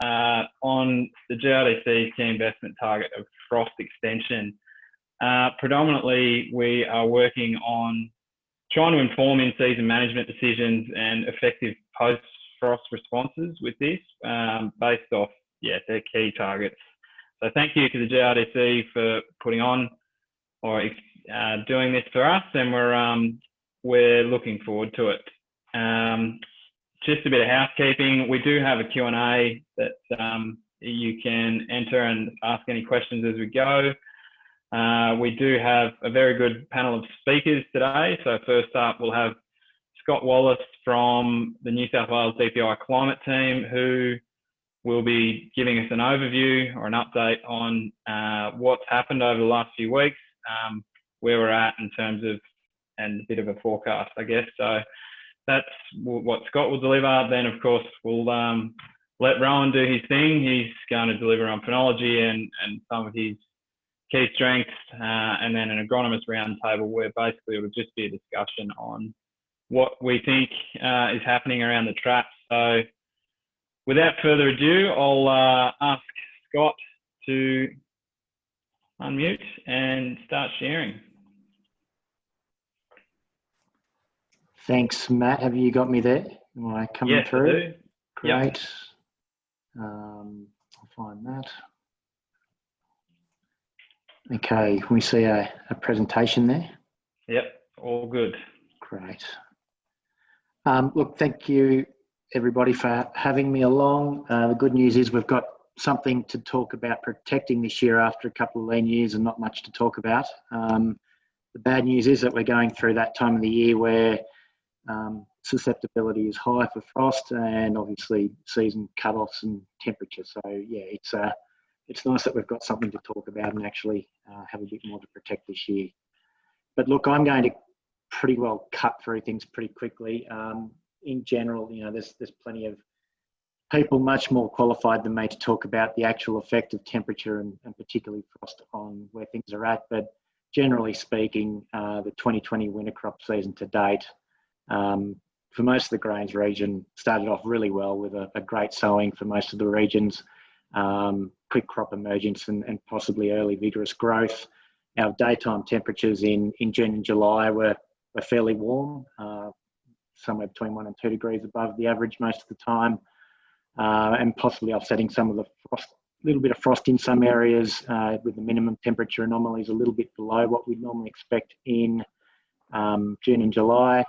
on the GRDC's key investment target of frost extension. Predominantly, we are working on trying to inform in-season management decisions and effective post-frost responses with this, based off, their key targets. So thank you to the GRDC for putting on or doing this for us, and we're looking forward to it. Just a bit of housekeeping. We do have a Q&A that you can enter and ask any questions as we go. We do have a very good panel of speakers today. So first up, we'll have Scott Wallace from the New South Wales DPI Climate Team, who will be giving us an overview or an update on what's happened over the last few weeks, where we're at in terms of, and a bit of a forecast, I guess. So that's what Scott will deliver. Then, of course, we'll let Rohan do his thing. He's going to deliver on phenology and some of his key strengths, and then an agronomist roundtable where basically it will just be a discussion on what we think is happening around the traps. So without further ado, I'll ask Scott to unmute and start sharing. Thanks, Matt. Have you got me there? Am I coming through? Yes, I do. Great. Yep. I'll find that. Okay, can we see a presentation there? Yep, all good. Great. Look, thank you everybody for having me along. The good news is we've got something to talk about protecting this year after a couple of lean years and not much to talk about. The bad news is that we're going through that time of the year where susceptibility is high for frost and obviously season cut-offs and temperature. So yeah, it's nice that we've got something to talk about and actually have a bit more to protect this year. But look, I'm going to pretty well cut through things pretty quickly. In general, you know, there's plenty of people much more qualified than me to talk about the actual effect of temperature and particularly frost on where things are at. But generally speaking, the 2020 winter crop season to date, for most of the grains region, started off really well with a great sowing for most of the regions, quick crop emergence and possibly early vigorous growth. Our daytime temperatures in June and July were fairly warm, somewhere between 1 and 2 degrees above the average most of the time, and possibly offsetting some of the frost, little bit of frost in some areas, with the minimum temperature anomalies a little bit below what we'd normally expect in June and July.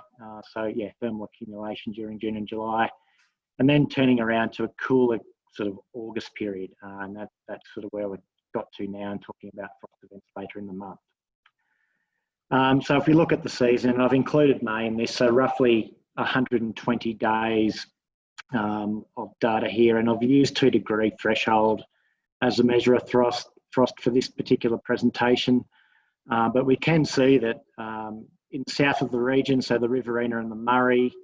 So yeah, thermal accumulation during June and July, and then turning around to a cooler sort of August period, and that's sort of where we've got to now and talking about frost events later in the month. So if we look at the season, and I've included May in this, so roughly 120 days of data here, and I've used 2 degree threshold as a measure of frost for this particular presentation. But we can see that in south of the region, so the Riverina and the Murray,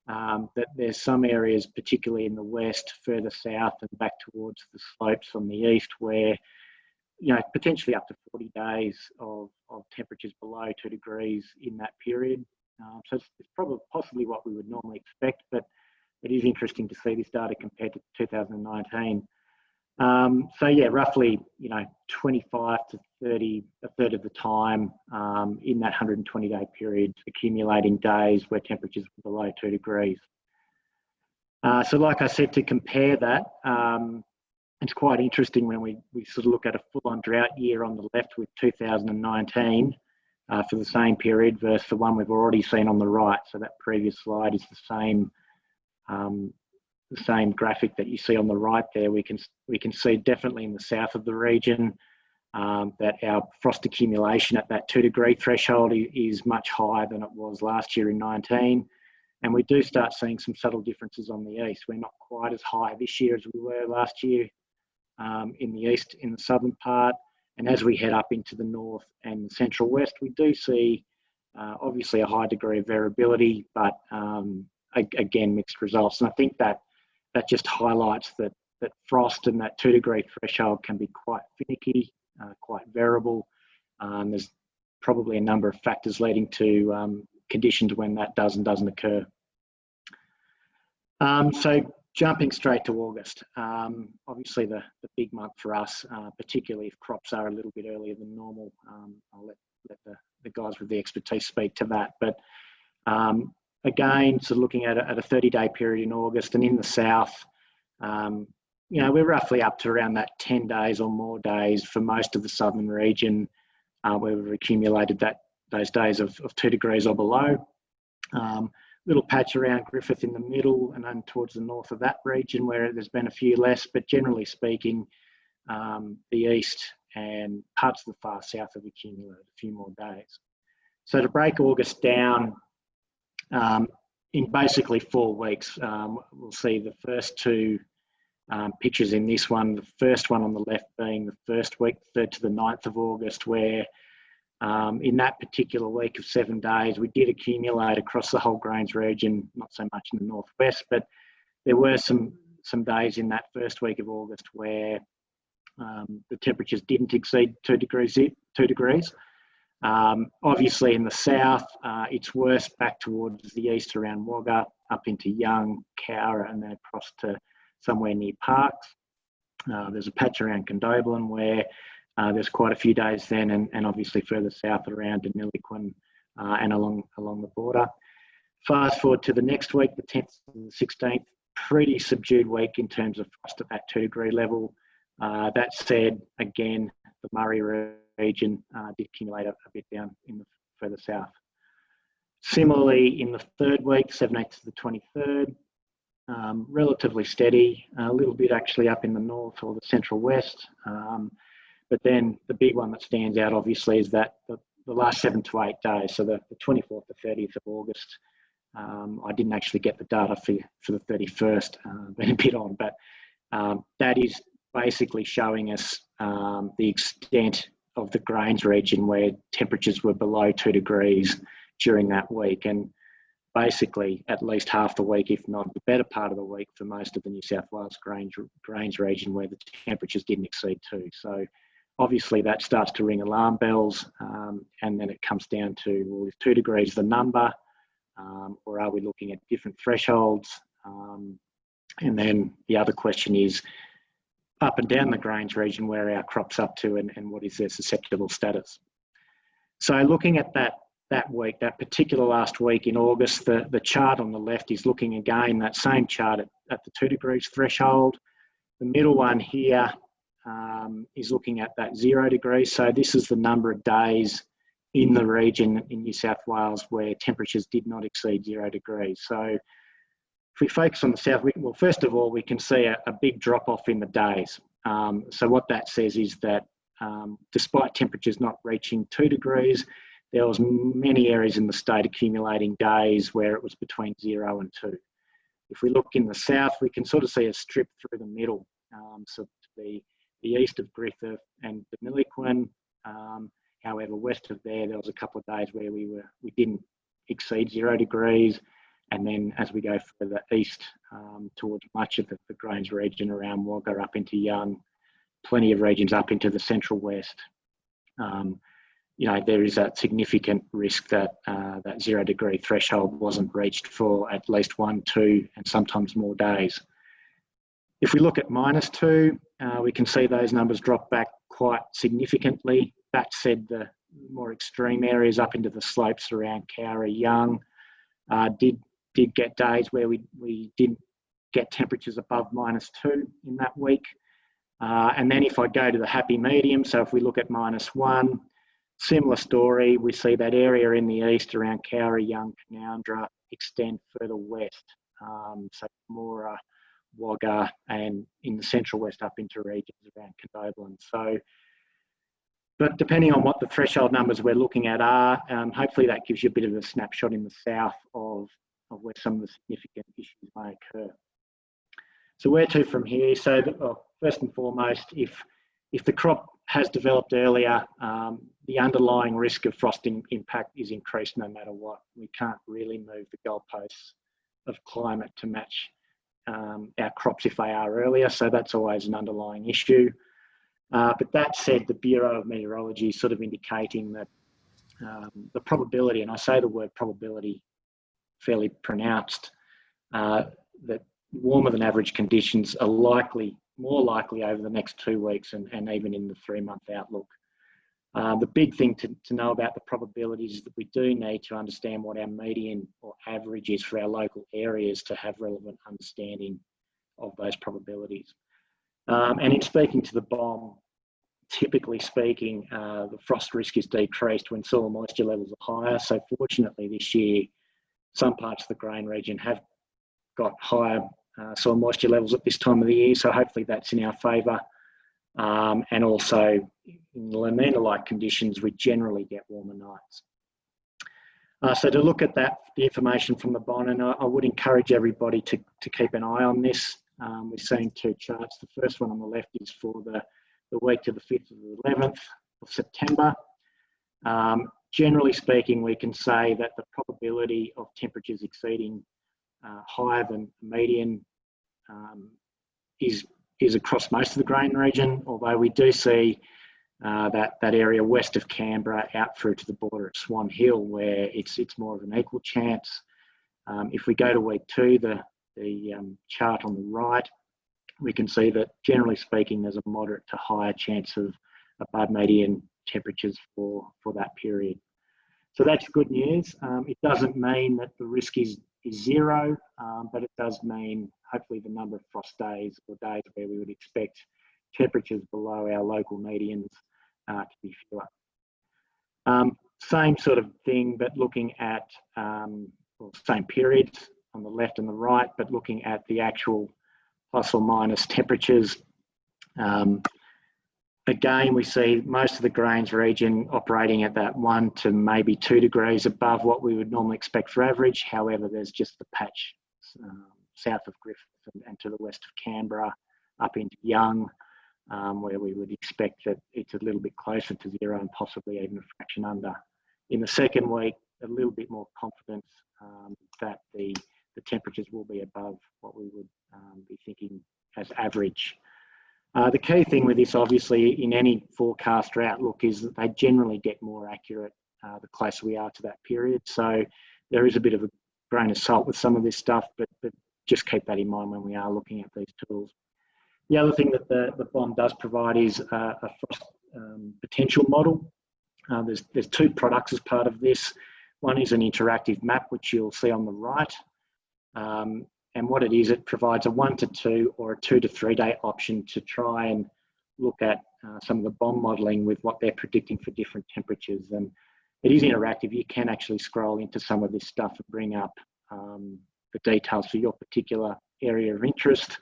that there's some areas, particularly in the west, further south and back towards the slopes on the east, where, you know, potentially up to 40 days of temperatures below 2 degrees in that period. So it's probably possibly what we would normally expect, but it is interesting to see this data compared to 2019. So yeah, roughly, you know, 25 to 30, a third of the time in that 120 day period, accumulating days where temperatures were below 2 degrees. So like I said, to compare that, it's quite interesting when we sort of look at a full-on drought year on the left with 2019 for the same period versus the one we've already seen on the right. So that previous slide is the same graphic that you see on the right there. We can see definitely in the south of the region that our frost accumulation at that 2 degree threshold is much higher than it was last year in 19. And we do start seeing some subtle differences on the east. We're not quite as high this year as we were last year in the east, in the southern part. And as we head up into the north and the central west, we do see obviously a high degree of variability, but again, mixed results. And I think that just highlights that frost and that 2 degree threshold can be quite finicky, quite variable. There's probably a number of factors leading to conditions when that does and doesn't occur. So Jumping straight to August, obviously the big month for us, particularly if crops are a little bit earlier than normal. I'll let the guys with the expertise speak to that. But again, so looking at a 30-day period in August, and in the south, you know, we're roughly up to around that 10 days or more days for most of the southern region, where we've accumulated those days of 2 degrees or below. Little patch around Griffith in the middle and then towards the north of that region where there's been a few less, but generally speaking, the east and parts of the far south have accumulated a few more days. So to break August down in basically 4 weeks, we'll see the first 2 pictures in this one, the first one on the left being the first week, 3rd to the 9th of August, where in that particular week of 7 days, we did accumulate across the whole grains region, not so much in the northwest, but there were some days in that first week of August where the temperatures didn't exceed 2 degrees. Obviously in the south, it's worse back towards the east around Wagga, up into Young, Cowra, and then across to somewhere near Parks. There's a patch around Condobolin where there's quite a few days then, and obviously further south around Deniliquin and along the border. Fast forward to the next week, the 10th and the 16th, pretty subdued week in terms of frost at that 2 degree level. That said, again, the Murray region did accumulate a bit down in the further south. Similarly, in the 3rd week, 17th to the 23rd, relatively steady, a little bit actually up in the north or the central west. But then the big one that stands out, obviously, is that the last 7 to 8 days, so the 24th to 30th of August. I didn't actually get the data for the 31st, been a bit on, but that is basically showing us the extent of the grains region where temperatures were below 2 degrees during that week. And basically at least half the week, if not the better part of the week, for most of the New South Wales grains region where the temperatures didn't exceed 2. So obviously that starts to ring alarm bells, and then it comes down to, well, is 2 degrees the number, or are we looking at different thresholds? And then the other question is, up and down the grains region, where are our crops up to, and what is their susceptible status? So looking at that week, that particular last week in August, the chart on the left is looking again, that same chart at the 2 degrees threshold. The middle one here is looking at that 0 degrees. So this is the number of days in the region in New South Wales where temperatures did not exceed 0 degrees. So if we focus on the south, well, first of all, we can see a big drop off in the days. So what that says is that despite temperatures not reaching 2 degrees, there was many areas in the state accumulating days where it was between 0 and 2. If we look in the south, we can sort of see a strip through the middle. So to the east of Griffith and Deniliquin. However, west of there was a couple of days where we didn't exceed 0 degrees. And then as we go further east towards much of the grains region around Wagga up into Young, plenty of regions up into the central west, you know, there is a significant risk that that 0 degree threshold wasn't reached for at least 1, 2, and sometimes more days. If we look at -2, we can see those numbers drop back quite significantly. That said, the more extreme areas up into the slopes around Cowra, Young, did get days where we didn't get temperatures above -2 in that week. And then if I go to the happy medium, so if we look at -1, similar story, we see that area in the east around Cowra, Young, Canoundra extend further west. So more Wagga, and in the central west up into regions around Condobolin. So, but depending on what the threshold numbers we're looking at are, hopefully that gives you a bit of a snapshot in the south of where some of the significant issues may occur. So where to from here? So first and foremost, if the crop has developed earlier, the underlying risk of frost impact is increased no matter what. We can't really move the goalposts of climate to match our crops if they are earlier, so that's always an underlying issue. But that said, the Bureau of Meteorology is sort of indicating that the probability, and I say the word probability fairly pronounced, that warmer than average conditions are more likely over the next 2 weeks and even in the 3-month outlook. The big thing to know about the probabilities is that we do need to understand what our median or average is for our local areas to have relevant understanding of those probabilities. And in speaking to the BOM, typically speaking, the frost risk is decreased when soil moisture levels are higher. So fortunately this year, some parts of the grain region have got higher soil moisture levels at this time of the year. So hopefully that's in our favour. And also in La Nina-like conditions, we generally get warmer nights. So to look at that, the information from the BON, and I would encourage everybody to keep an eye on this. We've seen 2 charts. The first one on the left is for the week to the 5th to the 11th of September. Generally speaking, we can say that the probability of temperatures exceeding higher than median is across most of the grain region, although we do see that area west of Canberra out through to the border at Swan Hill, where it's more of an equal chance. If we go to week 2, the chart on the right, we can see that generally speaking, there's a moderate to higher chance of above median temperatures for that period. So that's good news. It doesn't mean that the risk is zero, but it does mean hopefully the number of frost days or days where we would expect temperatures below our local medians to be fewer. Same sort of thing, but looking at, well, same periods on the left and the right, but looking at the actual plus or minus temperatures. Again, we see most of the grains region operating at that 1 to maybe 2 degrees above what we would normally expect for average. However, there's just the patch south of Griffith and to the west of Canberra up into Young, where we would expect that it's a little bit closer to 0 and possibly even a fraction under. In the second week, a little bit more confidence that the temperatures will be above what we would be thinking as average. The key thing with this, obviously, in any forecast or outlook is that they generally get more accurate the closer we are to that period. So there is a bit of a grain of salt with some of this stuff, but just keep that in mind when we are looking at these tools. The other thing that the BOM does provide is a frost potential model. There's 2 products as part of this. One is an interactive map, which you'll see on the right. And what it is, it provides a 1 to 2 or a 2 to 3 day option to try and look at some of the BOM modelling with what they're predicting for different temperatures. And it is interactive. You can actually scroll into some of this stuff and bring up the details for your particular area of interest.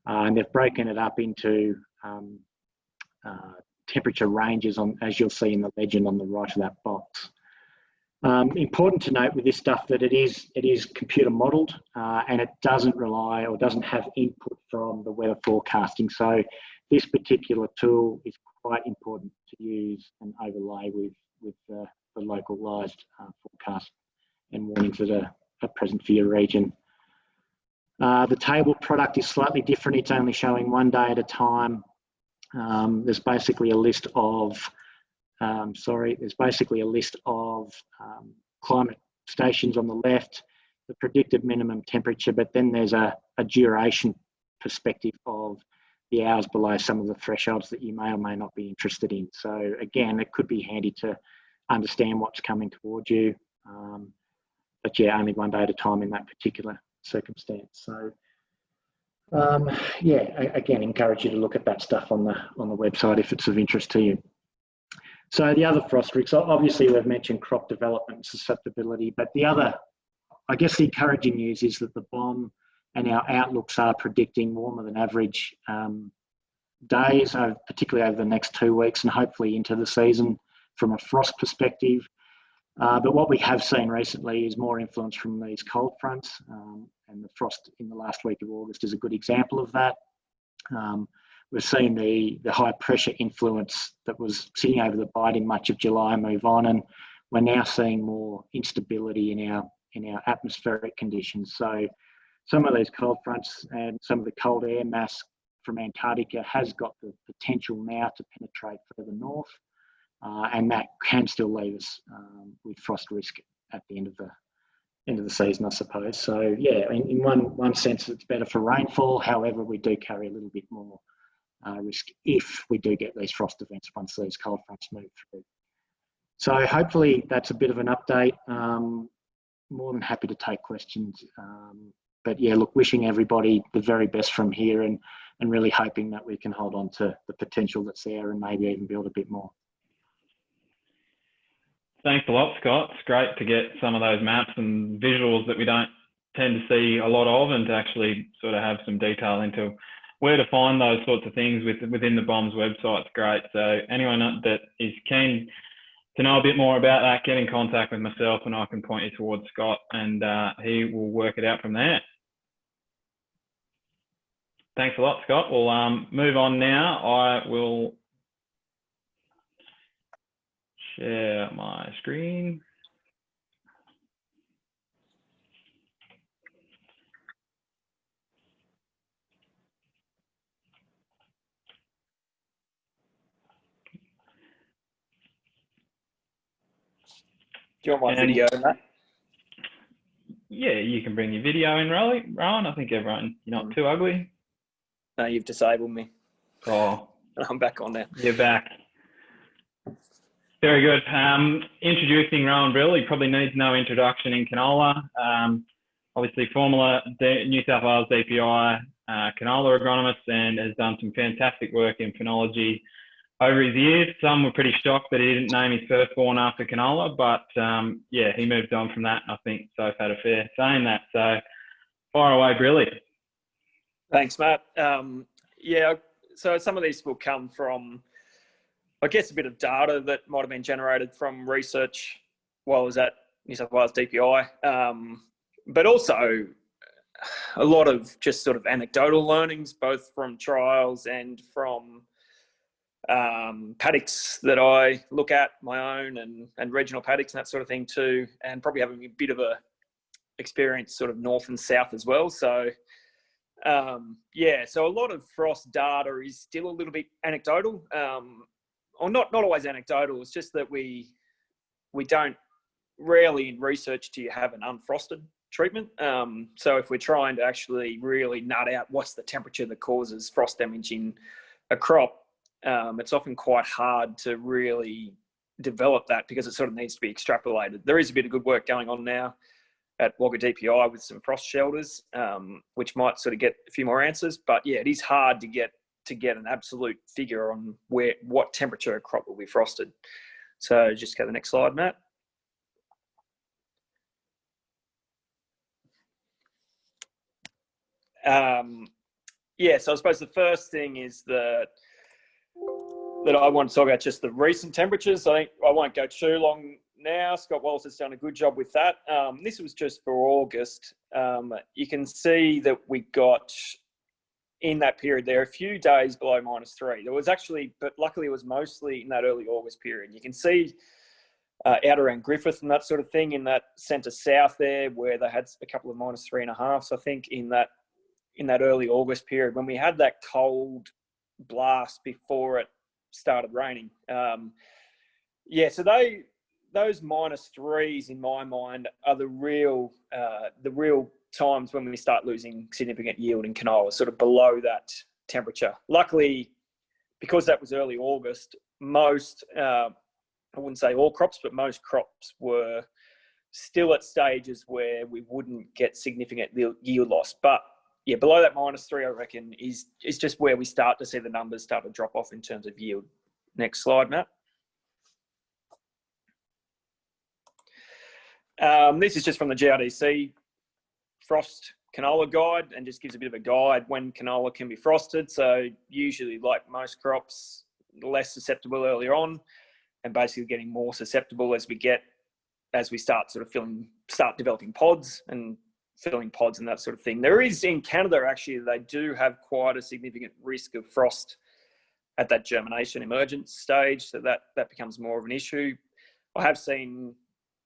And they've broken it up into temperature ranges, as you'll see in the legend on the right of that box. Important to note with this stuff that it is computer modelled and it doesn't rely or doesn't have input from the weather forecasting. So this particular tool is quite important to use and overlay with the localised forecast and warnings that are present for your region. The table product is slightly different. It's only showing 1 day at a time. There's basically a list of climate stations on the left, the predicted minimum temperature, but then there's a duration perspective of the hours below some of the thresholds that you may or may not be interested in. So again, it could be handy to understand what's coming towards you. But yeah, only 1 day at a time in that particular circumstance. So yeah, again, encourage you to look at that stuff on the website if it's of interest to you. So the other frost risks, obviously we've mentioned crop development and susceptibility, but the other, I guess the encouraging news is that the BOM and our outlooks are predicting warmer than average days, particularly over the next 2 weeks and hopefully into the season from a frost perspective. But what we have seen recently is more influence from these cold fronts, and the frost in the last week of August is a good example of that. We've seen the high pressure influence that was sitting over the Bight in much of July move on, and we're now seeing more instability in our atmospheric conditions. So some of these cold fronts and some of the cold air mass from Antarctica has got the potential now to penetrate further north, and that can still leave us with frost risk at the end of end of the season, I suppose. So yeah, in one sense, it's better for rainfall. However, we do carry a little bit more risk if we do get these frost events once these cold fronts move through. So hopefully that's a bit of an update. More than happy to take questions. But yeah, look, wishing everybody the very best from here, and really hoping that we can hold on to the potential that's there and maybe even build a bit more. Thanks a lot, Scott. It's great to get some of those maps and visuals that we don't tend to see a lot of, and to actually sort of have some detail into where to find those sorts of things within the BOM's website. It's great. So anyone that is keen to know a bit more about that, get in contact with myself and I can point you towards Scott, and he will work it out from there. Thanks a lot, Scott. We'll move on now. I will share my screen. Do you want my video in that? Yeah, you can bring your video in, Rohan. I think everyone, you're not too ugly. No, you've disabled me. Oh. I'm back on now. You're back. Very good. Introducing Rohan Brill. He probably needs no introduction in canola. Obviously, former New South Wales DPI canola agronomist, and has done some fantastic work in phenology over his years. Some were pretty shocked that he didn't name his firstborn after canola, but yeah, he moved on from that. I think Soph had a fair say in that. So fire away, Brilly. Thanks, Matt. Yeah, so some of these will come from, I guess, a bit of data that might have been generated from research while I was at New South Wales DPI, but also a lot of just sort of anecdotal learnings, both from trials and from paddocks that I look at, my own and regional paddocks and that sort of thing too, and probably having a bit of a experience sort of north and south as well. So yeah, so a lot of frost data is still a little bit anecdotal, or not always anecdotal. It's just that we don't rarely in research do you have an unfrosted treatment. So if we're trying to actually really nut out what's the temperature that causes frost damage in a crop, it's often quite hard to really develop that because it sort of needs to be extrapolated. There is a bit of good work going on now at Wagga DPI with some frost shelters, which might sort of get a few more answers. But yeah, it is hard to get an absolute figure on what temperature a crop will be frosted. So just go to the next slide, Matt. Yeah, so I suppose the first thing is that I want to talk about just the recent temperatures. I think I won't go too long now. Scott Wallace has done a good job with that. This was just for August. You can see that we got in that period there a few days below -3. There was actually, but luckily it was mostly in that early August period. You can see out around Griffith and that sort of thing in that centre south there, where they had a couple of -3.5. I think in that early August period when we had that cold blast before it started raining. Yeah, so those -3s in my mind are the real times when we start losing significant yield in canola, sort of below that temperature. Luckily, because that was early August, most, I wouldn't say all crops, but most crops were still at stages where we wouldn't get significant yield loss. But yeah, below that -3, I reckon, is just where we start to see the numbers start to drop off in terms of yield. Next slide, Matt. This is just from the GRDC frost canola guide, and just gives a bit of a guide when canola can be frosted. So usually, like most crops, less susceptible earlier on, and basically getting more susceptible as we start developing pods and filling pods and that sort of thing. There is in Canada, actually, they do have quite a significant risk of frost at that germination emergence stage, so that becomes more of an issue. I have seen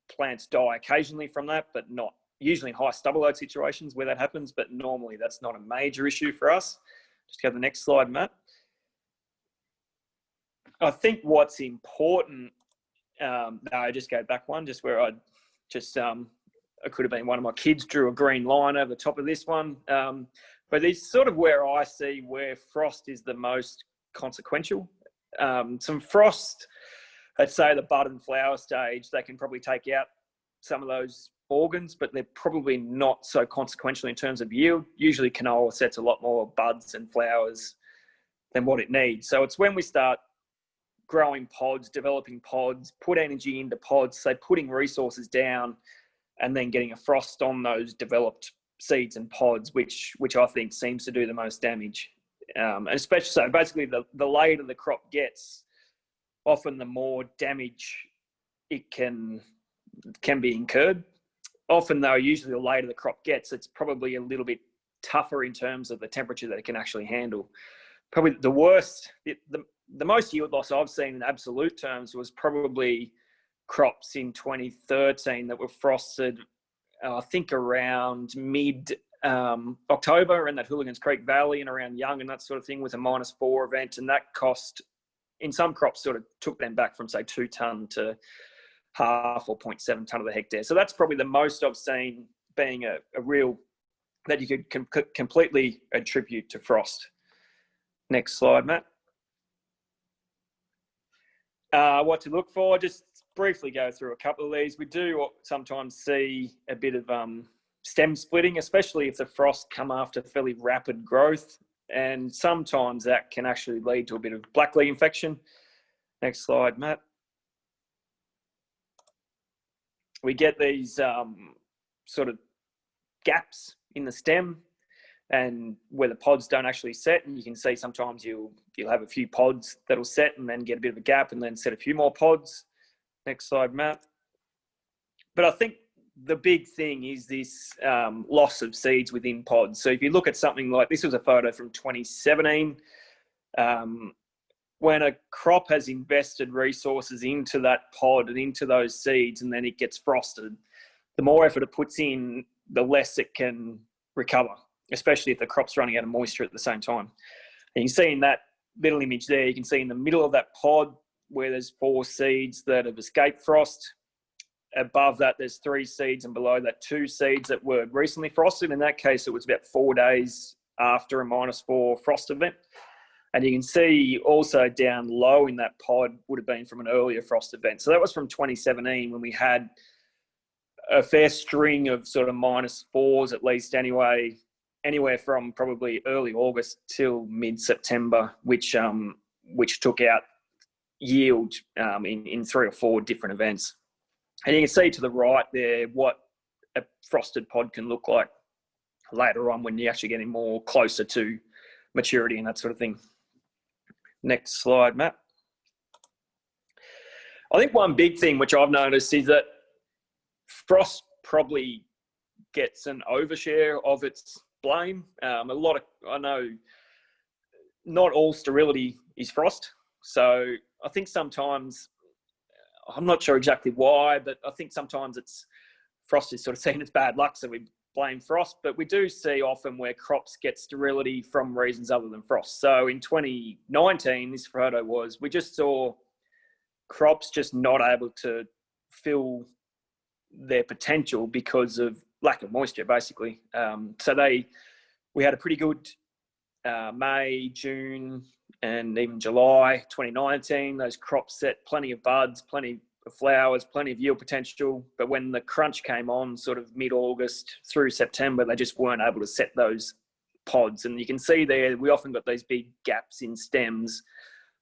plants die occasionally from that, but not usually in high stubble load situations where that happens, but normally that's not a major issue for us. Just go to the next slide, Matt. I think what's important, no, just go back one, just where I just it could have been one of my kids drew a green line over the top of this one. But it's sort of where I see where frost is the most consequential. Some frost at, say, the bud and flower stage, they can probably take out some of those organs, but they're probably not so consequential in terms of yield. Usually canola sets a lot more buds and flowers than what it needs. So it's when we start growing pods, developing pods, put energy into pods, so putting resources down and then getting a frost on those developed seeds and pods, which I think seems to do the most damage. And especially, so basically the later the crop gets, often the more damage it can be incurred. Often though, usually the later the crop gets, it's probably a little bit tougher in terms of the temperature that it can actually handle. Probably the worst, the most yield loss I've seen in absolute terms was probably crops in 2013 that were frosted, I think around mid-October in that Hooligans Creek Valley and around Young and that sort of thing, was a -4 event. And that cost, in some crops, sort of took them back from, say, 2 tonne to half or 0.7 tonne of the hectare. So that's probably the most I've seen being a real, that you could completely attribute to frost. Next slide, Matt. What to look for, just briefly go through a couple of these. We do sometimes see a bit of stem splitting, especially if the frost come after fairly rapid growth. And sometimes that can actually lead to a bit of blacklead infection. Next slide, Matt. We get these sort of gaps in the stem and where the pods don't actually set, and you can see sometimes you'll have a few pods that'll set and then get a bit of a gap and then set a few more pods. Next slide, Matt. But I think the big thing is this loss of seeds within pods. So if you look at something like, this was a photo from 2017, when a crop has invested resources into that pod and into those seeds and then it gets frosted, the more effort it puts in, the less it can recover, especially if the crop's running out of moisture at the same time. And you can see in that little image there, you can see in the middle of that pod where there's 4 seeds that have escaped frost. Above that, there's 3 seeds, and below that, 2 seeds that were recently frosted. In that case, it was about 4 days after a -4 frost event. And you can see also down low in that pod would have been from an earlier frost event. So that was from 2017 when we had a fair string of sort of -4s at least anyway, anywhere from probably early August till mid-September, which took out yield in 3 or 4 different events. And you can see to the right there what a frosted pod can look like later on when you're actually getting more closer to maturity and that sort of thing. Next slide, Matt. I think one big thing which I've noticed is that frost probably gets an overshare of its blame. I know not all sterility is frost. So I think sometimes, I'm not sure exactly why, but I think sometimes frost is sort of seen as bad luck, so we blame frost, but we do see often where crops get sterility from reasons other than frost. So in 2019, this photo was, we just saw crops just not able to fill their potential because of lack of moisture, basically. So we had a pretty good May, June, and even July 2019. Those crops set plenty of buds, plenty of flowers, plenty of yield potential. But when the crunch came on sort of mid-August through September, they just weren't able to set those pods. And you can see there, we often got these big gaps in stems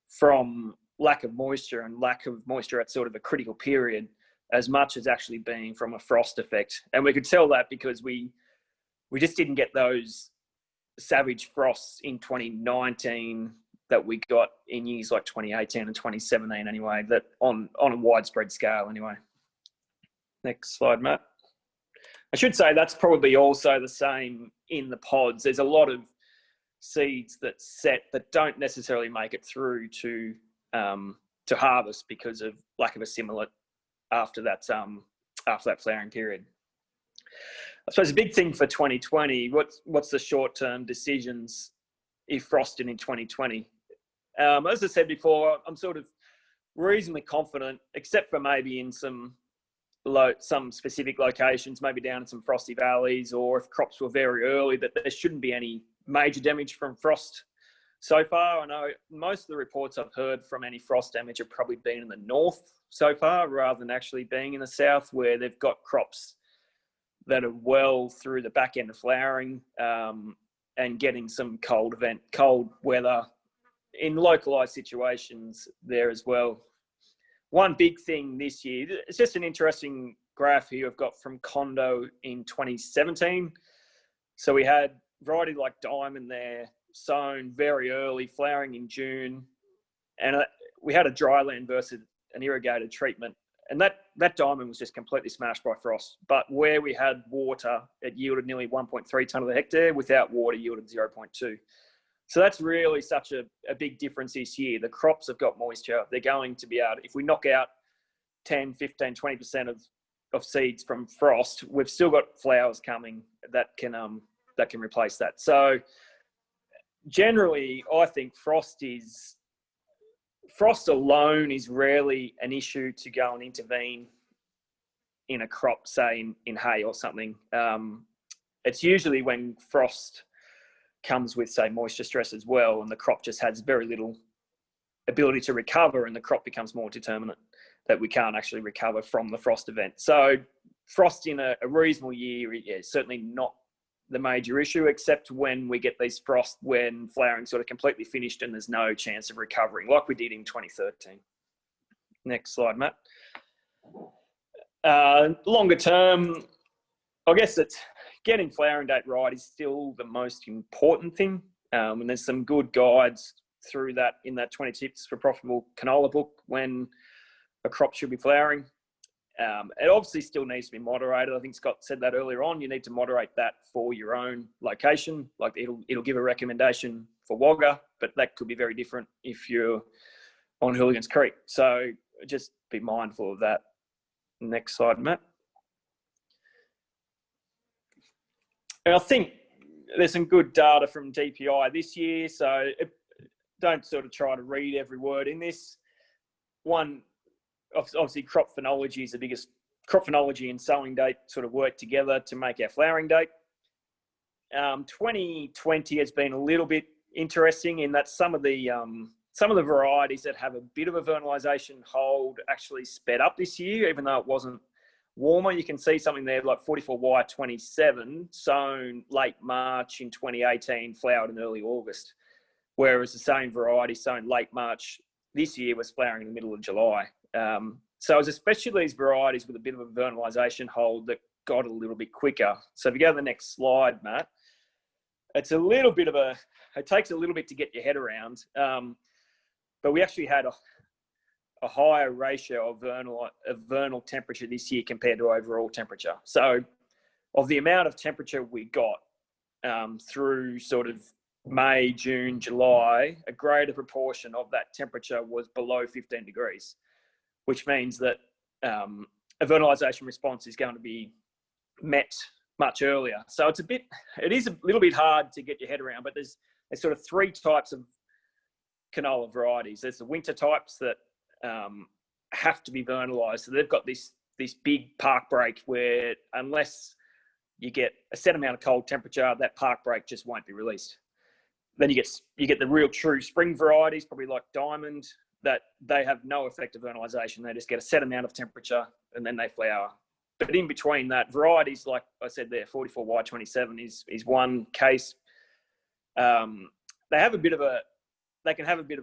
from lack of moisture, and lack of moisture at sort of a critical period, as much as actually being from a frost effect. And we could tell that because we just didn't get those savage frosts in 2019 that we got in years like 2018 and 2017 anyway, that on a widespread scale anyway. Next slide, Matt. I should say that's probably also the same in the pods. There's a lot of seeds that set that don't necessarily make it through to harvest because of lack of assimilate after that flowering period. I suppose a big thing for 2020, what's the short-term decisions if frosted in 2020? As I said before, I'm sort of reasonably confident, except for maybe in some some specific locations, maybe down in some frosty valleys, or if crops were very early, that there shouldn't be any major damage from frost. So far, I know most of the reports I've heard from any frost damage have probably been in the north so far, rather than actually being in the south, where they've got crops that are well through the back end of flowering, and getting some cold weather in localized situations there as well. One big thing this year, it's just an interesting graph here I've got from Condo in 2017. So we had variety like Diamond there, sown very early, flowering in June, and we had a dryland versus an irrigated treatment, and that Diamond was just completely smashed by frost. But where we had water, it yielded nearly 1.3 tonne of the hectare. Without water, yielded 0.2. So that's really such a big difference this year. The crops have got moisture. They're going to be out. If we knock out 10, 15, 20% of seeds from frost, we've still got flowers coming that can replace that. So generally, I think frost alone is rarely an issue to go and intervene in a crop, say in hay or something. It's usually when frost comes with, say, moisture stress as well, and the crop just has very little ability to recover, and the crop becomes more determinate that we can't actually recover from the frost event. So frost in a reasonable year is certainly not the major issue, except when we get these frost when flowering sort of completely finished and there's no chance of recovering, like we did in 2013. Next slide, Matt. Longer term, I guess it's getting flowering date right is still the most important thing. And there's some good guides through that in that 20 tips for profitable canola book when a crop should be flowering. It obviously still needs to be moderated. I think Scott said that earlier on. You need to moderate that for your own location. Like it'll give a recommendation for Wagga, but that could be very different if you're on Hooligans Creek. So just be mindful of that. Next slide, Matt. And I think there's some good data from DPI this year, so don't sort of try to read every word in this. One, obviously crop phenology is the biggest. Crop phenology and sowing date sort of work together to make our flowering date. 2020 has been a little bit interesting in that some of the varieties that have a bit of a vernalisation hold actually sped up this year, even though it wasn't warmer. You can see something there like 44Y27 sown late March in 2018, flowered in early August, whereas the same variety sown late March this year was flowering in the middle of July. So it's especially these varieties with a bit of a vernalisation hold that got a little bit quicker. So if you go to the next slide, Matt, it's a little bit of it takes a little bit to get your head around, but we actually had a higher ratio of vernal temperature this year compared to overall temperature. So of the amount of temperature we got through sort of May, June, July, a greater proportion of that temperature was below 15 degrees, which means that a vernalisation response is going to be met much earlier. So it is a little bit hard to get your head around, but there's sort of three types of canola varieties. There's the winter types that have to be vernalised. So they've got this big park break where unless you get a set amount of cold temperature, that park break just won't be released. Then you get the real true spring varieties, probably like Diamond, that they have no effective vernalisation. They just get a set amount of temperature and then they flower. But in between that, varieties like I said there, 44Y27 is one case. They can have a bit of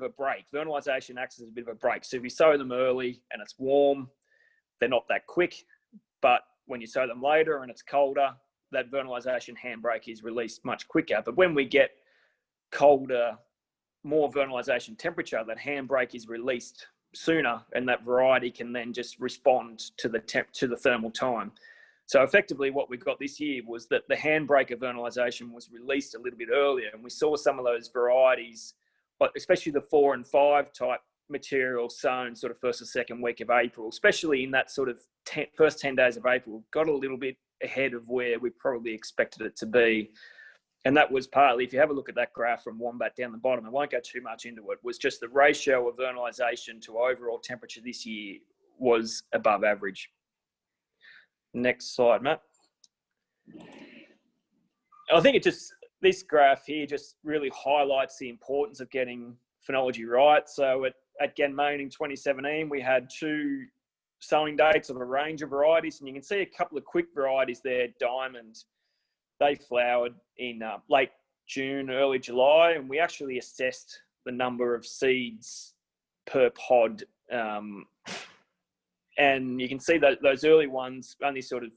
a break. Vernalisation acts as a bit of a break. So if you sow them early and it's warm, they're not that quick. But when you sow them later and it's colder, that vernalisation handbrake is released much quicker. But when we get colder, more vernalisation temperature, that handbrake is released sooner, and that variety can then just respond to the thermal time. So effectively what we got this year was that the handbrake of vernalisation was released a little bit earlier, and we saw some of those varieties, especially the 4 and 5 type material sown sort of first or second week of April, especially in that sort of first 10 days of April, got a little bit ahead of where we probably expected it to be. And that was partly, if you have a look at that graph from Wombat down the bottom, I won't go too much into it, was just the ratio of vernalisation to overall temperature this year was above average. Next slide, Matt. I think this graph here just really highlights the importance of getting phenology right. So at Ganmain in 2017, we had 2 sowing dates of a range of varieties, and you can see a couple of quick varieties there. Diamond, they flowered in late June, early July, and we actually assessed the number of seeds per pod. And you can see that those early ones only sort of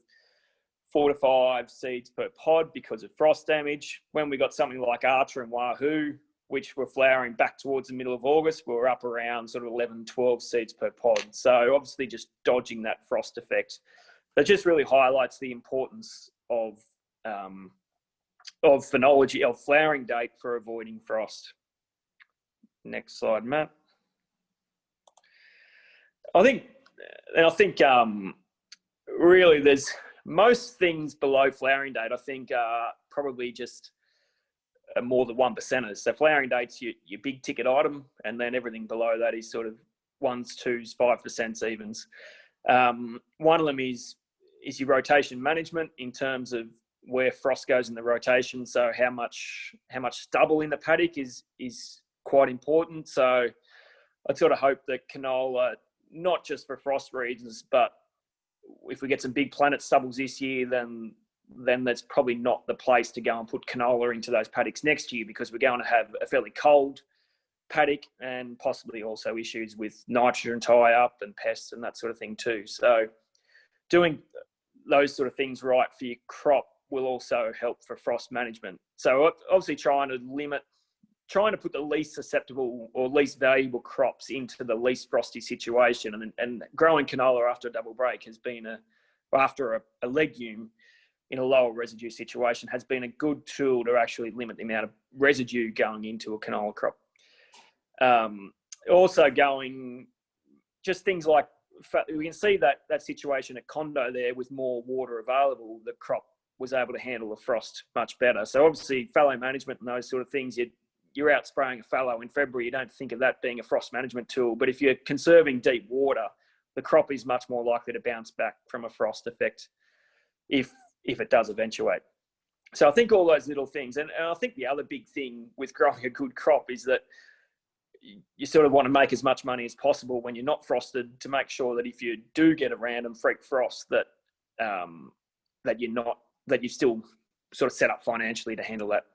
4 to 5 seeds per pod because of frost damage. When we got something like Archer and Wahoo, which were flowering back towards the middle of August, we were up around sort of 11, 12 seeds per pod. So obviously just dodging that frost effect. That just really highlights the importance of phenology, of flowering date for avoiding frost. Next slide, Matt. I think really there's most things below flowering date, I think, are probably just more than 1%ers. So flowering date's your big ticket item, and then everything below that is sort of 1s, 2s, 5% evens. One of them is your rotation management in terms of where frost goes in the rotation. So how much stubble in the paddock is quite important. So I'd sort of hope that canola, not just for frost reasons, but if we get some big planet stubbles this year, then that's probably not the place to go and put canola into those paddocks next year, because we're going to have a fairly cold paddock and possibly also issues with nitrogen tie-up and pests and that sort of thing too. So doing those sort of things right for your crop will also help for frost management. So obviously trying to put the least susceptible or least valuable crops into the least frosty situation, and growing canola after a double break has been after a legume in a lower residue situation has been a good tool to actually limit the amount of residue going into a canola crop. Also just things like, we can see that situation at Condo there with more water available, the crop was able to handle the frost much better. So obviously fallow management and those sort of things, you're out spraying a fallow in February, you don't think of that being a frost management tool. But if you're conserving deep water, the crop is much more likely to bounce back from a frost effect if it does eventuate. So I think all those little things, and I think the other big thing with growing a good crop is that you sort of want to make as much money as possible when you're not frosted, to make sure that if you do get a random freak frost, that you're still sort of set up financially to handle that.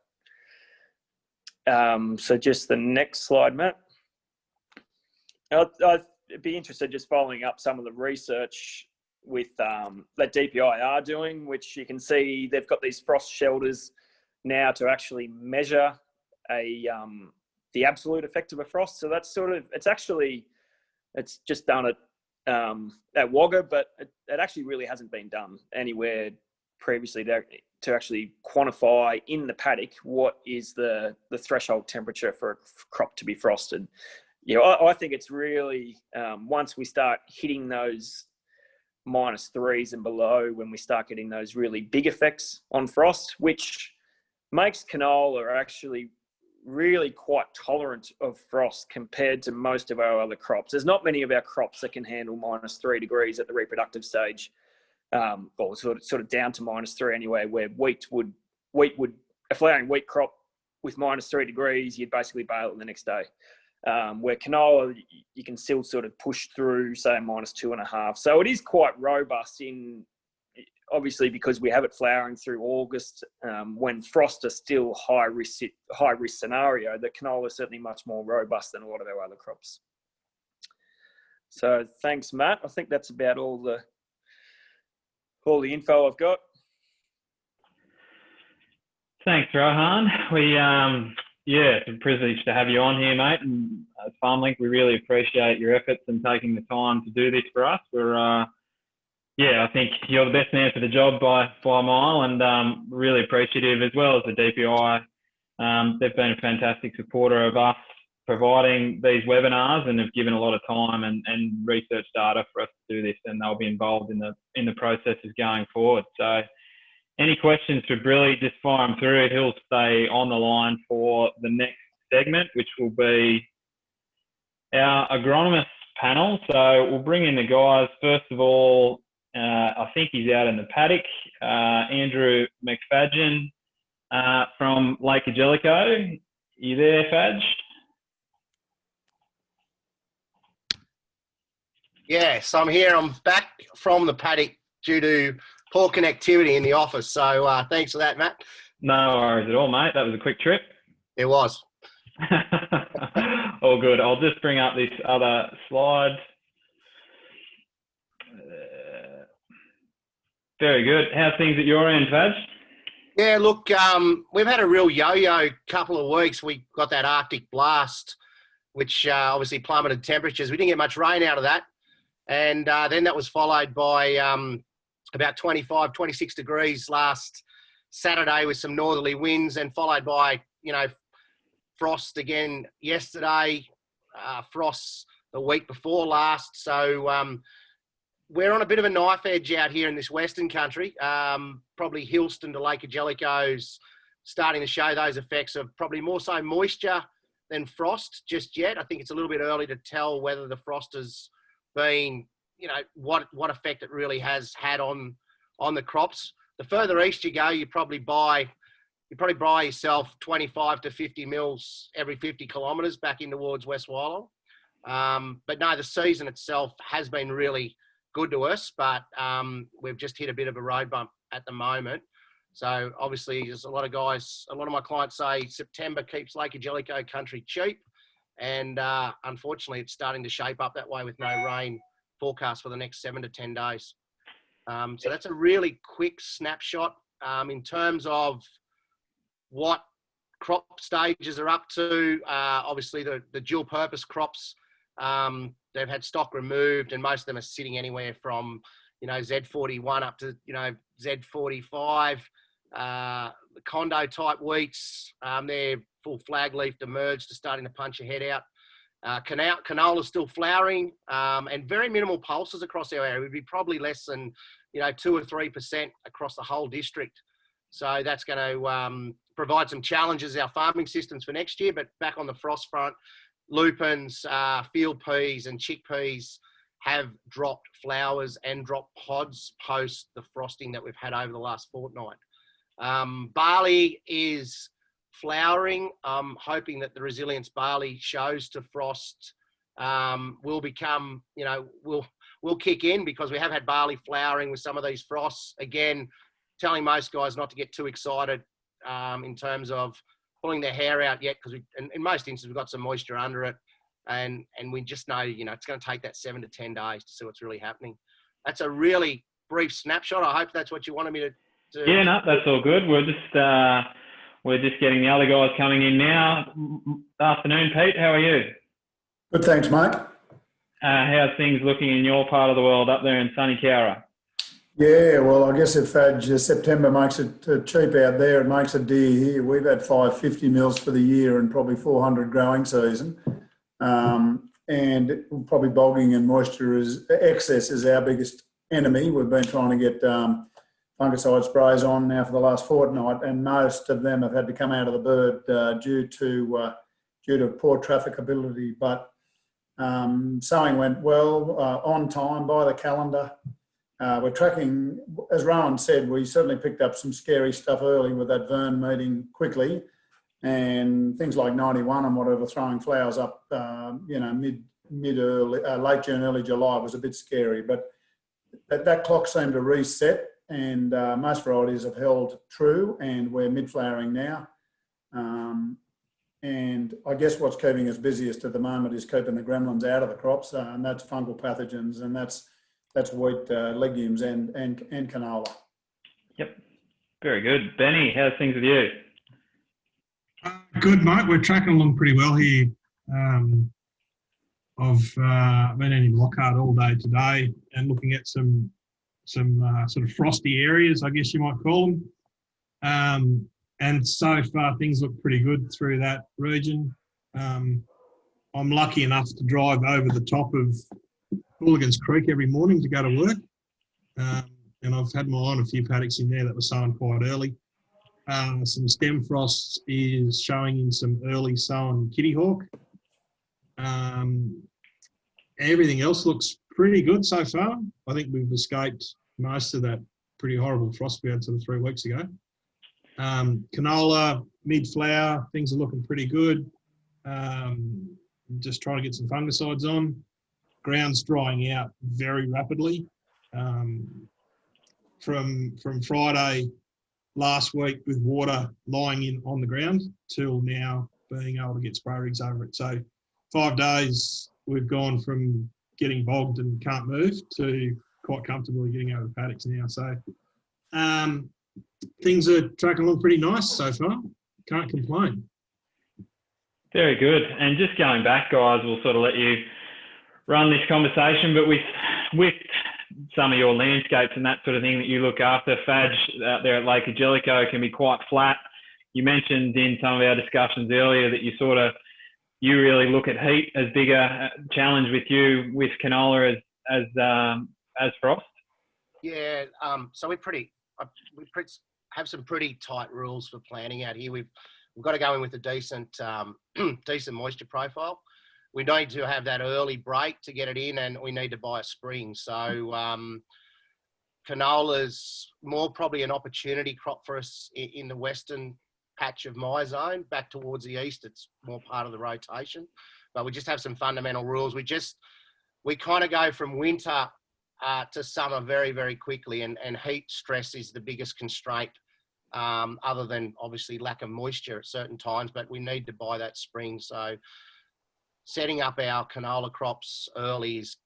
So just the next slide, Matt. I'd be interested just following up some of the research with that DPI are doing, which you can see they've got these frost shelters now to actually measure the absolute effect of a frost. So that's sort of, it's just done at Wagga, but it actually really hasn't been done anywhere previously to actually quantify in the paddock what is the threshold temperature for a crop to be frosted. You know, I think it's really, once we start hitting those -3s and below, when we start getting those really big effects on frost, which makes canola actually really quite tolerant of frost compared to most of our other crops. There's not many of our crops that can handle -3 degrees at the reproductive stage, or sort of down to -3 anyway, where a flowering wheat crop with -3 degrees, you'd basically bale it the next day. Where canola, you can still sort of push through, say, -2.5. So it is quite robust obviously because we have it flowering through August, when frost are still high risk scenario. The canola is certainly much more robust than a lot of our other crops. So thanks, Matt. I think that's about all the info I've got. Thanks, Rohan. It's a privilege to have you on here, mate. And at FarmLink, we really appreciate your efforts and taking the time to do this for us. I think you're the best man for the job by a mile, and really appreciative, as well as the DPI. They've been a fantastic supporter of us providing these webinars, and have given a lot of time and research data for us to do this, and they'll be involved in the processes going forward. So any questions for Brill, just fire them through. He'll stay on the line for the next segment, which will be our agronomist panel. So we'll bring in the guys. First of all, I think he's out in the paddock. Andrew McFadyen from Lake Cargelligo. You there, Fadge? Yes, I'm here. I'm back from the paddock due to poor connectivity in the office. So thanks for that, Matt. No worries at all, mate. That was a quick trip. It was. All good. I'll just bring up this other slide. Very good. How's things at your end, Fadge? Yeah, look, we've had a real yo-yo couple of weeks. We got that Arctic blast, which obviously plummeted temperatures. We didn't get much rain out of that. And then that was followed by about 25, 26 degrees last Saturday with some northerly winds, and followed by, frost again yesterday, frost the week before last. So we're on a bit of a knife edge out here in this Western country. Probably Hillston to Lake Cargelligo's starting to show those effects of probably more so moisture than frost just yet. I think it's a little bit early to tell whether the frost has been, what effect it really has had on the crops. The further east you go, you probably buy yourself 25 to 50 mils every 50 kilometres back in towards West Wyalong. But no, the season itself has been really good to us, but we've just hit a bit of a road bump at the moment. So obviously there's a lot of my clients say September keeps Lake Cargelligo country cheap. And unfortunately it's starting to shape up that way with no rain forecast for the next 7 to 10 days. So that's a really quick snapshot in terms of what crop stages are up to. Obviously the dual purpose crops, they've had stock removed, and most of them are sitting anywhere from, Z41 up to, Z45. The condo type wheats, they're full flag leaf emerged to starting to punch your head out. Canola's still flowering, and very minimal pulses across our area. It would be probably less than, 2 or 3% across the whole district. So that's going to provide some challenges our farming systems for next year. But back on the frost front, lupins, field peas and chickpeas have dropped flowers and dropped pods post the frosting that we've had over the last fortnight. Barley is flowering. I'm hoping that the resilience barley shows to frost will become, will kick in, because we have had barley flowering with some of these frosts. Again, telling most guys not to get too excited in terms of pulling their hair out yet, because in most instances we've got some moisture under it, and we just know, it's going to take that 7 to 10 days to see what's really happening. That's a really brief snapshot. I hope that's what you wanted me to do. Yeah, no, that's all good. We're just getting the other guys coming in now. Afternoon, Pete. How are you? Good, thanks, mate. How's things looking in your part of the world up there in sunny Cowra? Yeah, well, I guess if September makes it cheap out there, it makes it dear here. We've had 550 mils for the year and probably 400 growing season. And probably bogging and moisture excess is our biggest enemy. We've been trying to get fungicide sprays on now for the last fortnight, and most of them have had to come out of the bird due to poor trafficability. But sowing went well, on time, by the calendar. We're tracking, as Rohan said, we certainly picked up some scary stuff early with that Vern meeting quickly, and things like 91 and whatever throwing flowers up, late June, early July was a bit scary. But that clock seemed to reset, and most varieties have held true, and we're mid-flowering now. And I guess what's keeping us busiest at the moment is keeping the gremlins out of the crops, and that's fungal pathogens, and that's wheat, legumes, and canola. Yep, very good. Benny, how's things with you? Good, mate. We're tracking along pretty well here. I've been in Lockhart all day today and looking at some sort of frosty areas, I guess you might call them. And so far, things look pretty good through that region. I'm lucky enough to drive over the top of Hooligan's Creek every morning to go to work. And I've had my eye on a few paddocks in there that were sown quite early. Some stem frost is showing in some early sown kitty hawk. Everything else looks pretty good so far. I think we've escaped most of that pretty horrible frost we had sort of 3 weeks ago. Canola, mid-flower, things are looking pretty good. Just trying to get some fungicides on. Ground's drying out very rapidly. From Friday last week with water lying in on the ground till now being able to get spray rigs over it. So 5 days we've gone from getting bogged and can't move to quite comfortably getting over paddocks now. So things are tracking along pretty nice so far. Can't complain. Very good. And just going back, guys, we'll sort of let you run this conversation, but with some of your landscapes and that sort of thing that you look after, Fadge out there at Lake Cargelligo can be quite flat. You mentioned in some of our discussions earlier that you really look at heat as bigger challenge with you with canola as frost. Yeah, so we have some pretty tight rules for planting out here. We've got to go in with a decent moisture profile. We need to have that early break to get it in, and we need to buy a spring. So canola's more probably an opportunity crop for us in the western patch of my zone. Back towards the east, it's more part of the rotation. But we just have some fundamental rules. We kind of go from winter to summer very, very quickly, and heat stress is the biggest constraint, other than obviously lack of moisture at certain times, but we need to buy that spring. So setting up our canola crops early is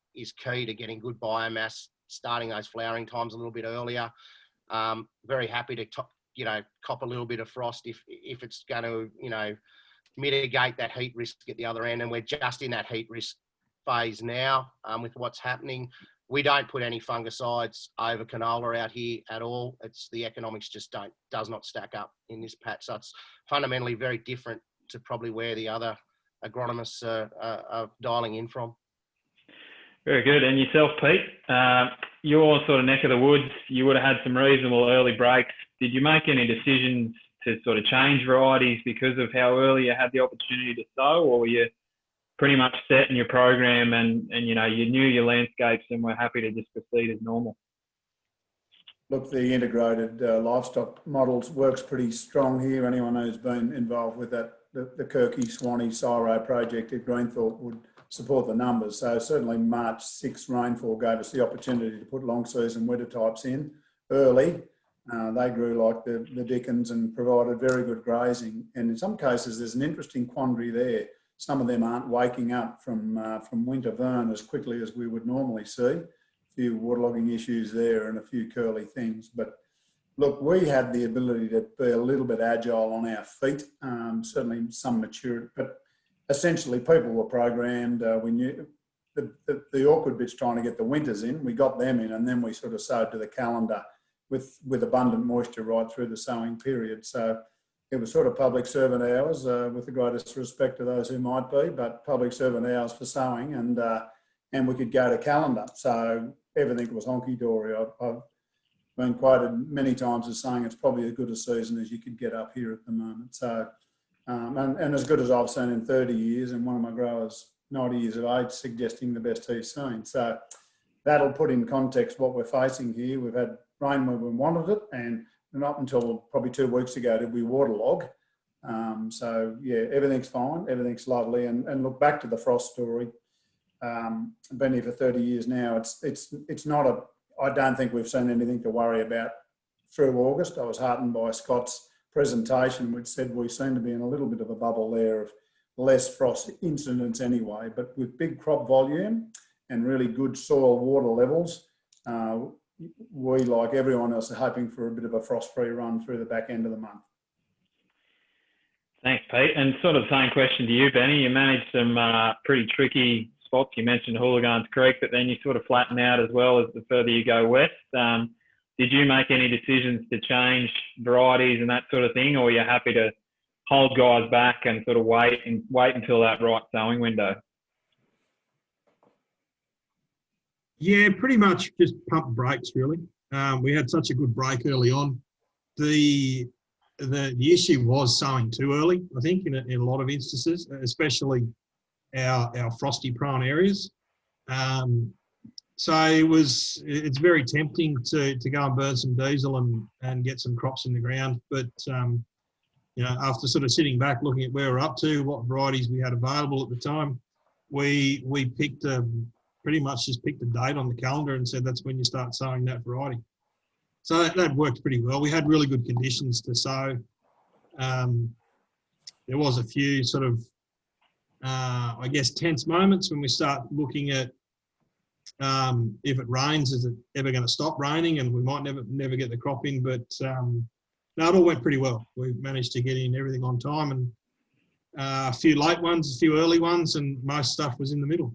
key to getting good biomass, starting those flowering times a little bit earlier. Very happy to cop a little bit of frost if it's going to mitigate that heat risk at the other end, and we're just in that heat risk phase now with what's happening. We don't put any fungicides over canola out here at all. It's the economics just does not stack up in this patch. So it's fundamentally very different to probably where the other agronomists are dialing in from. Very good. And yourself, Pete, your sort of neck of the woods, you would have had some reasonable early breaks. Did you make any decisions to sort of change varieties because of how early you had the opportunity to sow, or were you pretty much set in your program and you knew your landscapes and were happy to just proceed as normal? Look, the integrated livestock models works pretty strong here. Anyone who's been involved with that, the Kirky, Swanee, Syro project at Greenthorpe would support the numbers. So certainly March 6 rainfall gave us the opportunity to put long season winter types in early. They grew like the dickens and provided very good grazing. And in some cases, there's an interesting quandary there. Some of them aren't waking up from winter burn as quickly as we would normally see. A few waterlogging issues there and a few curly things. But look, we had the ability to be a little bit agile on our feet, certainly some maturity, but essentially people were programmed. We knew the awkward bit's trying to get the winters in. We got them in, and then we sort of sowed to the calendar with abundant moisture right through the sowing period. So it was sort of public servant hours, with the greatest respect to those who might be, but public servant hours for sowing, and we could go to calendar. So everything was honky-dory. I've been quoted many times as saying it's probably as good a season as you could get up here at the moment. So, and as good as I've seen in 30 years, and one of my growers, 90 years of age, suggesting the best he's seen. So that'll put in context what we're facing here. We've had rain when we wanted it, and not until probably 2 weeks ago did we waterlog. So yeah, everything's fine, everything's lovely. And look back to the frost story. I've been here for 30 years now. It's not I don't think we've seen anything to worry about through August. I was heartened by Scott's presentation, which said we seem to be in a little bit of a bubble there of less frost incidents anyway, but with big crop volume and really good soil water levels, we, like everyone else, are hoping for a bit of a frost-free run through the back end of the month. Thanks, Pete. And sort of same question to you, Benny. You managed some pretty tricky spots. You mentioned Hooligans Creek, but then you sort of flatten out as well as the further you go west. Did you make any decisions to change varieties and that sort of thing, or were you happy to hold guys back and sort of wait until that right sowing window? Yeah, pretty much just pump brakes, really. We had such a good break early on. The issue was sowing too early, I think, in a lot of instances, especially our frosty prone areas. So it's very tempting to go and burn some diesel and get some crops in the ground. But, you know, after sort of sitting back, looking at where we're up to, what varieties we had available at the time, we picked pretty much just picked a date on the calendar and said that's when you start sowing that variety. So that worked pretty well. We had really good conditions to sow. There was a few sort of, I guess, tense moments when we start looking at if it rains, is it ever going to stop raining, and we might never get the crop in. But no, it all went pretty well. We managed to get in everything on time, and a few late ones, a few early ones, and most stuff was in the middle.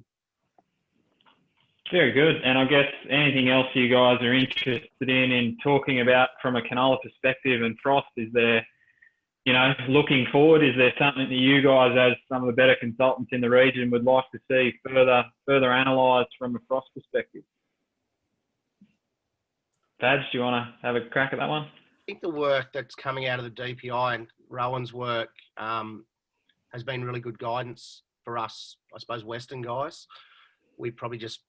Very good. And I guess anything else you guys are interested in talking about from a canola perspective and frost, is there, you know, looking forward, is there something that you guys, as some of the better consultants in the region, would like to see further analysed from a frost perspective? Pads, do you want to have a crack at that one? I think the work that's coming out of the DPI and Rohan's work has been really good guidance for us, I suppose, Western guys. We probably just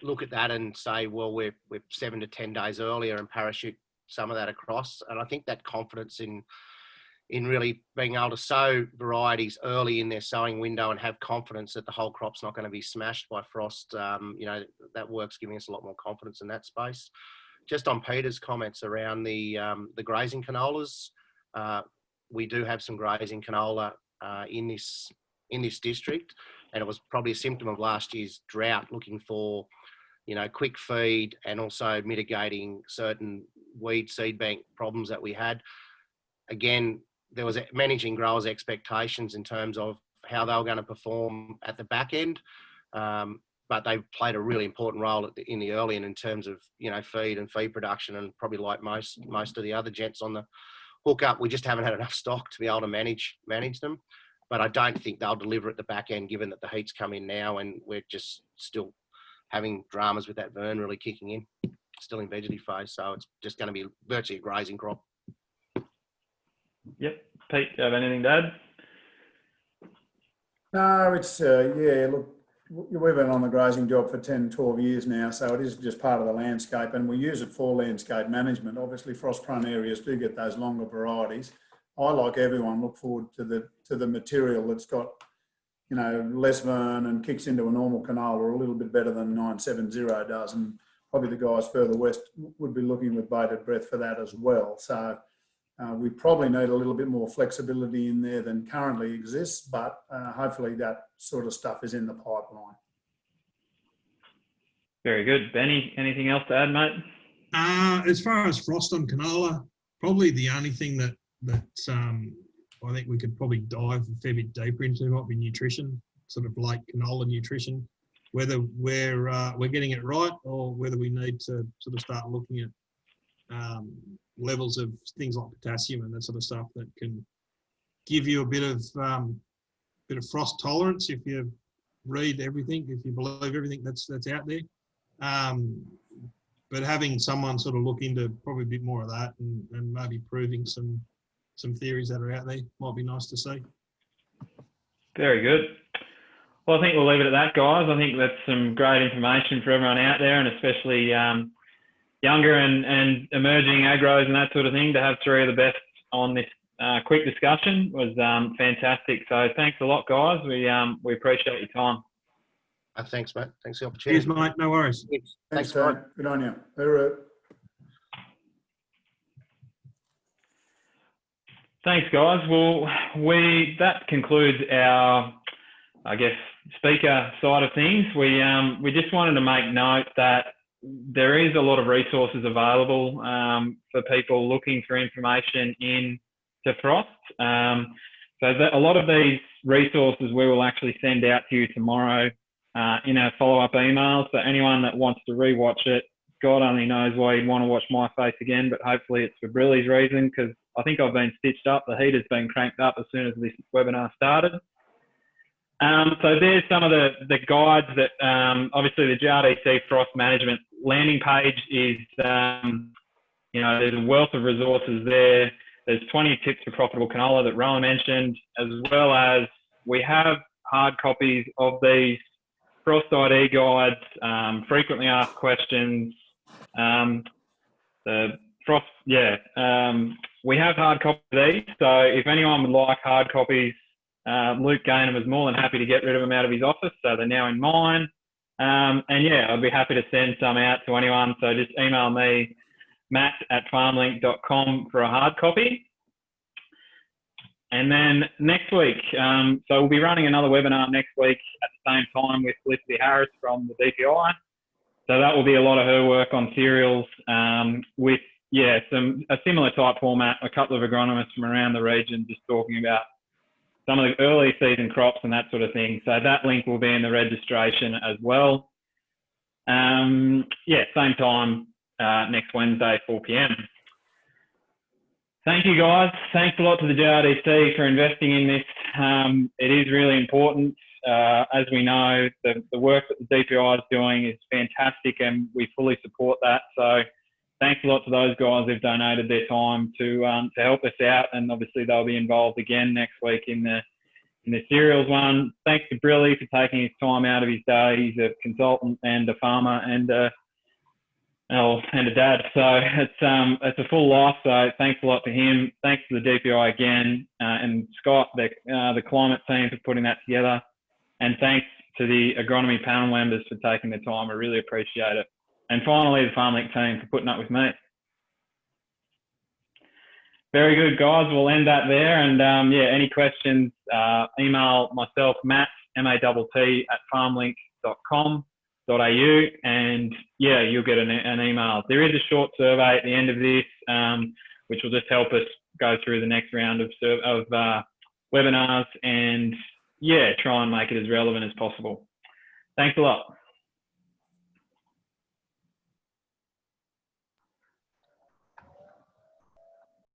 look at that and say, well, we're 7 to 10 days earlier and parachute some of that across. And I think that confidence in really being able to sow varieties early in their sowing window and have confidence that the whole crop's not going to be smashed by frost, you know, that work's giving us a lot more confidence in that space. Just on Peter's comments around the grazing canolas, we do have some grazing canola in this district, and it was probably a symptom of last year's drought, looking for, you know, quick feed and also mitigating certain weed seed bank problems that we had. Again, there was managing growers' expectations in terms of how they were going to perform at the back end, but they played a really important role in the early end in terms of, you know, feed and feed production, and probably like most of the other gents on the hookup, we just haven't had enough stock to be able to manage them. But I don't think they'll deliver at the back end, given that the heat's come in now and we're just still having dramas with that vern really kicking in, still in vegetative phase. So it's just going to be virtually a grazing crop. Yep. Pete, do you have anything to add? No, it's, yeah, look, we've been on the grazing job for 10, 12 years now, so it is just part of the landscape, and we use it for landscape management. Obviously, frost-prone areas do get those longer varieties. I, like everyone, look forward to the material that's got, you know, less vern and kicks into a normal canola a little bit better than 970 does, and probably the guys further west would be looking with bated breath for that as well. So we probably need a little bit more flexibility in there than currently exists, but hopefully that sort of stuff is in the pipeline. Very good. Benny, anything else to add, mate? As far as frost on canola, probably the only thing that I think we could probably dive a fair bit deeper into might be nutrition, sort of like canola nutrition, whether we're getting it right or whether we need to sort of start looking at levels of things like potassium and that sort of stuff that can give you a bit of frost tolerance if you read everything, if you believe everything that's out there. But having someone sort of look into probably a bit more of that and maybe proving some theories that are out there might be nice to see. Very good. Well, I think we'll leave it at that, guys. I think that's some great information for everyone out there, and especially younger and emerging agros and that sort of thing. To have three of the best on this quick discussion was fantastic. So thanks a lot, guys. We appreciate your time. Thanks, mate. Thanks for the opportunity. Cheers, mate. No worries. Thanks, Tony. Good on you. Hooroo. Thanks, guys. Well, that concludes our, I guess, speaker side of things. We just wanted to make note that there is a lot of resources available for people looking for information into frost. So a lot of these resources we will actually send out to you tomorrow in our follow-up emails. So anyone that wants to rewatch it, God only knows why you'd want to watch my face again, but hopefully it's for Brilly's reason, because I think I've been stitched up. The heater's been cranked up as soon as this webinar started. So there's some of the guides that obviously the GRDC frost management landing page is, you know, there's a wealth of resources there. There's 20 tips for profitable canola that Rohan mentioned, as well as we have hard copies of these frost ID guides, frequently asked questions, the frost, we have hard copies of these, so if anyone would like hard copies, Luke Gaynor was more than happy to get rid of them out of his office, so they're now in mine. And yeah, I'd be happy to send some out to anyone, so just email me, matt@farmlink.com, for a hard copy. And then next week, so we'll be running another webinar next week at the same time with Felicity Harris from the DPI. So that will be a lot of her work on cereals, with a similar type format, a couple of agronomists from around the region just talking about some of the early season crops and that sort of thing. So that link will be in the registration as well. Same time next Wednesday, 4 p.m. Thank you, guys. Thanks a lot to the GRDC for investing in this. It is really important. As we know, the work that the DPI is doing is fantastic, and we fully support that. So thanks a lot to those guys who've donated their time to help us out, and obviously they'll be involved again next week in the cereals one. Thanks to Brilly for taking his time out of his day. He's a consultant and a farmer and a dad, so it's a full life. So thanks a lot to him. Thanks to the DPI again, and Scott, the climate team, for putting that together. And thanks to the agronomy panel members for taking the time. I really appreciate it. And finally, the FarmLink team for putting up with me. Very good, guys. We'll end that there. And any questions, email myself, Matt, MATT, @farmlink.com.au, and you'll get an email. There is a short survey at the end of this, which will just help us go through the next round of webinars and try and make it as relevant as possible. Thanks a lot.